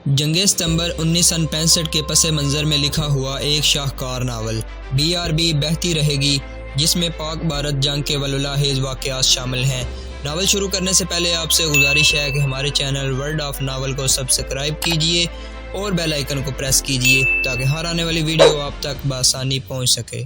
جنگ ستمبر 1965 کے پس منظر میں لکھا ہوا ایک شاہکار ناول BRB بہتی رہے گی، جس میں پاک بھارت جنگ کے واللاحظ واقعات شامل ہیں۔ ناول شروع کرنے سے پہلے آپ سے گزارش ہے کہ ہمارے چینل ورلڈ آف ناول کو سبسکرائب کیجئے اور بیل آئیکن کو پریس کیجئے تاکہ ہر آنے والی ویڈیو آپ تک بآسانی پہنچ سکے۔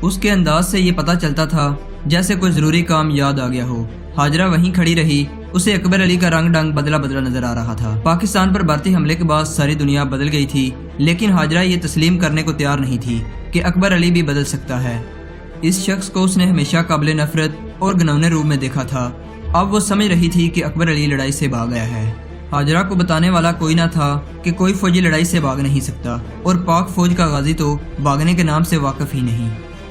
اس کے انداز سے یہ پتہ چلتا تھا جیسے کوئی ضروری کام یاد آ گیا ہو۔ ہاجرہ وہیں کھڑی رہی، اسے اکبر علی کا رنگ ڈنگ بدلا نظر آ رہا تھا۔ پاکستان پر بھارتی حملے کے بعد ساری دنیا بدل گئی تھی، لیکن ہاجرہ یہ تسلیم کرنے کو تیار نہیں تھی کہ اکبر علی بھی بدل سکتا ہے۔ اس شخص کو اس نے ہمیشہ قابل نفرت اور گھنونے روپ میں دیکھا تھا، اب وہ سمجھ رہی تھی کہ اکبر علی لڑائی سے بھاگ گیا ہے۔ ہاجرہ کو بتانے والا کوئی نہ تھا کہ کوئی فوجی لڑائی سے بھاگ نہیں سکتا، اور پاک فوج کا غازی تو بھاگنے کے نام سے واقف ہی نہیں۔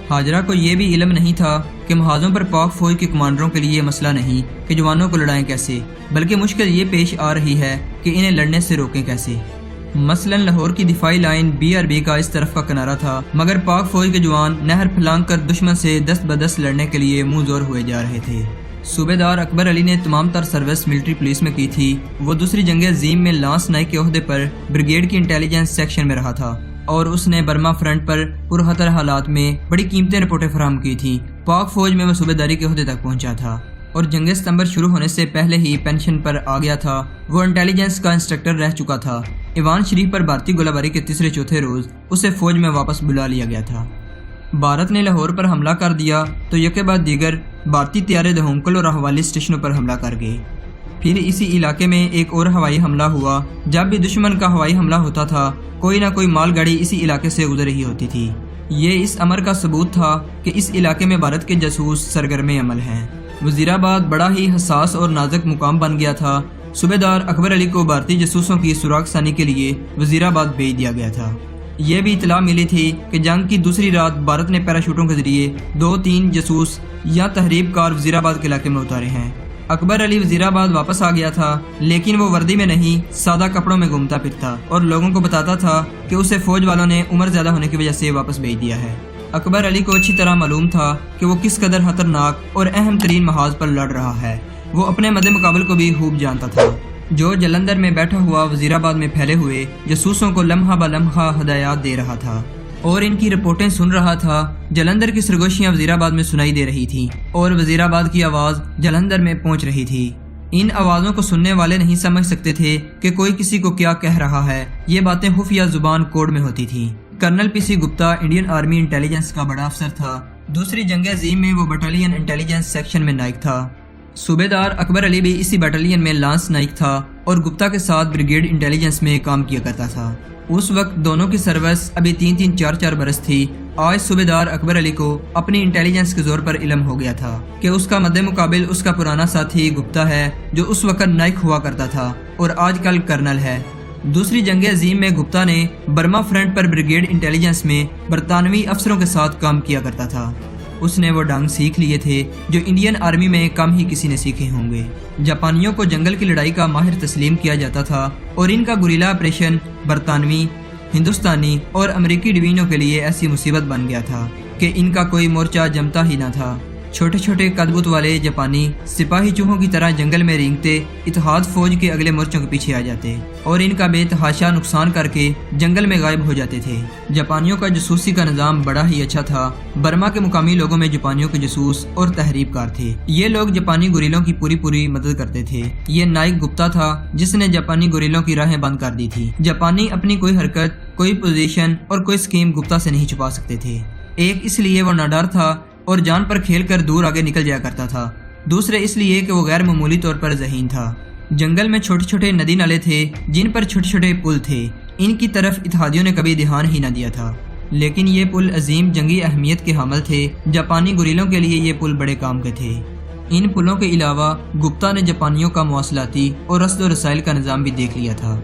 ہاجرہ کو یہ بھی علم نہیں تھا کہ محاذوں پر پاک فوج کے کمانڈروں کے لیے یہ مسئلہ نہیں کہ جوانوں کو لڑائیں کیسے، بلکہ مشکل یہ پیش آ رہی ہے کہ انہیں لڑنے سے روکیں کیسے۔ مثلا لاہور کی دفاعی لائن BRB کا اس طرف کا کنارہ تھا، مگر پاک فوج کے جوان نہر پھلانگ کر دشمن سے دست بدست لڑنے کے لیے منہ زور ہوئے جا رہے تھے۔ صوبیدار اکبر علی نے تمام تر سروس ملٹری پولیس میں کی تھی۔ وہ دوسری جنگ عظیم میں لانس نائک کے عہدے پر بریگیڈ کی انٹیلیجنس سیکشن میں رہا تھا، اور اس نے برما فرنٹ پر پرخطر حالات میں بڑی قیمتی رپورٹیں فراہم کی تھیں۔ پاک فوج میں وہ صوبیداری کے عہدے تک پہنچا تھا، اور جنگ ستمبر شروع ہونے سے پہلے ہی پینشن پر آ گیا تھا۔ وہ انٹیلیجنس کا انسٹرکٹر رہ چکا تھا۔ ایوان شریف پر بھارتی گولہ باری کے تیسرے چوتھے روز اسے فوج میں واپس بلا لیا گیا تھا۔ بھارت نے لاہور پر حملہ کر دیا تو یکے بعد دیگر بھارتی طیارے دہونکل اور حوالی اسٹیشنوں پر حملہ کر گئے۔ پھر اسی علاقے میں ایک اور ہوائی حملہ ہوا۔ جب بھی دشمن کا ہوائی حملہ ہوتا تھا، کوئی نہ کوئی مال گاڑی اسی علاقے سے گزر رہی ہوتی تھی۔ یہ اس امر کا ثبوت تھا کہ اس علاقے میں بھارت کے جاسوس سرگرم عمل ہیں۔ وزیرآباد بڑا ہی حساس اور نازک مقام بن گیا تھا۔ صوبیدار اکبر علی کو بھارتی جاسوسوں کی سراغ ثانی کے لیے وزیرآباد بھیج دیا گیا تھا۔ یہ بھی اطلاع ملی تھی کہ جنگ کی دوسری رات بھارت نے پیراشوٹوں کے ذریعے 2-3 جاسوس یا تحریب کار وزیرآباد کے علاقے میں اتارے ہیں۔ اکبر علی وزیرآباد واپس آ گیا تھا، لیکن وہ وردی میں نہیں، سادہ کپڑوں میں گھومتا پھرتا اور لوگوں کو بتاتا تھا کہ اسے فوج والوں نے عمر زیادہ ہونے کی وجہ سے واپس بھیج دیا ہے۔ اکبر علی کو اچھی طرح معلوم تھا کہ وہ کس قدر خطرناک اور اہم ترین محاذ پر لڑ رہا ہے۔ وہ اپنے مد مقابل کو بھی خوب جانتا تھا، جو جلندھر میں بیٹھا ہوا وزیرآباد میں پھیلے ہوئے جاسوسوں کو لمحہ بلمحہ ہدایات دے رہا تھا اور ان کی رپورٹیں سن رہا تھا۔ جلندھر کی سرگوشیاں وزیرآباد میں سنائی دے رہی تھیں اور وزیرآباد کی آواز جلندھر میں پہنچ رہی تھی۔ ان آوازوں کو سننے والے نہیں سمجھ سکتے تھے کہ کوئی کسی کو کیا کہہ رہا ہے۔ یہ باتیں خفیہ زبان کوڈ میں ہوتی تھیں۔ Colonel PC Gupta Indian army intelligence کا بڑا افسر تھا۔ دوسری جنگ عظیم میں وہ بٹالین انٹیلیجنس سیکشن میں نائک تھا۔ صوبیدار اکبر علی بھی اسی بٹالین میں لانس نائک تھا اور گپتا کے ساتھ بریگیڈ انٹیلیجنس میں کام کیا کرتا تھا۔ اس وقت دونوں کی سروس ابھی 3-4 برس تھی۔ آج صوبیدار اکبر علی کو اپنی انٹیلیجنس کے زور پر علم ہو گیا تھا کہ اس کا مد مقابل اس کا پرانا ساتھی گپتا ہے، جو اس وقت نائک ہوا کرتا تھا اور آج کل کرنل ہے۔ دوسری جنگ عظیم میں گپتا نے برما فرنٹ پر بریگیڈ انٹیلیجنس میں برطانوی افسروں کے ساتھ کام کیا کرتا تھا۔ اس نے وہ ڈنگ سیکھ لیے تھے جو انڈین آرمی میں کم ہی کسی نے سیکھے ہوں گے۔ جاپانیوں کو جنگل کی لڑائی کا ماہر تسلیم کیا جاتا تھا، اور ان کا گوریلا آپریشن برطانوی، ہندوستانی اور امریکی ڈوینوں کے لیے ایسی مصیبت بن گیا تھا کہ ان کا کوئی مورچہ جمتا ہی نہ تھا۔ چھوٹے چھوٹے قدبت والے جاپانی سپاہی چوہوں کی طرح جنگل میں رینگتے اتحاد فوج کے اگلے مورچوں کے پیچھے آ جاتے اور ان کا بے تحاشا نقصان کر کے جنگل میں غائب ہو جاتے تھے۔ جاپانیوں کا جاسوسی کا نظام بڑا ہی اچھا تھا۔ برما کے مقامی لوگوں میں جاپانیوں کے جاسوس اور تحریب کار تھے۔ یہ لوگ جاپانی گوریلوں کی پوری مدد کرتے تھے۔ یہ نائک گپتا تھا جس نے جاپانی گوریلوں کی راہیں بند کر دی تھی۔ جاپانی اپنی کوئی حرکت، کوئی پوزیشن اور کوئی سکیم گپتا سے نہیں چھپا سکتے تھے۔ ایک اس لیے وہ ناڈر تھا اور جان پر کھیل کر دور آگے نکل جایا کرتا تھا، دوسرے اس لیے کہ وہ غیر معمولی طور پر ذہین تھا۔ جنگل میں چھوٹے چھوٹے ندی نالے تھے جن پر چھوٹے چھوٹے پل تھے، ان کی طرف اتحادیوں نے کبھی دھیان ہی نہ دیا تھا، لیکن یہ پل عظیم جنگی اہمیت کے حامل تھے۔ جاپانی گوریلوں کے لیے یہ پل بڑے کام کے تھے۔ ان پلوں کے علاوہ گپتا نے جاپانیوں کا مواصلاتی اور رسد و رسائل کا نظام بھی دیکھ لیا تھا۔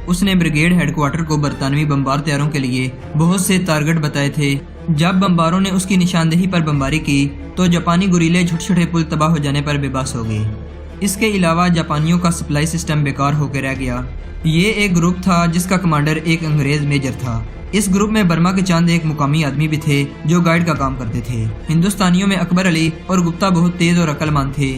اس نے بریگیڈ ہیڈ کوارٹر کو برطانوی بمبار طیاروں کے لیے بہت سے ٹارگٹ بتائے تھے۔ جب بمباروں نے اس کی نشاندہی پر بمباری کی تو جاپانی گوریلے چھوٹے چھوٹے پل تباہ ہو جانے پر بے بس ہو گئے۔ اس کے علاوہ جاپانیوں کا سپلائی سسٹم بیکار ہو کے رہ گیا۔ یہ ایک گروپ تھا جس کا کمانڈر ایک انگریز میجر تھا۔ اس گروپ میں برما کے چاند ایک مقامی آدمی بھی تھے جو گائیڈ کا کام کرتے تھے۔ ہندوستانیوں میں اکبر علی اور گپتا بہت تیز اور عقل مند تھے۔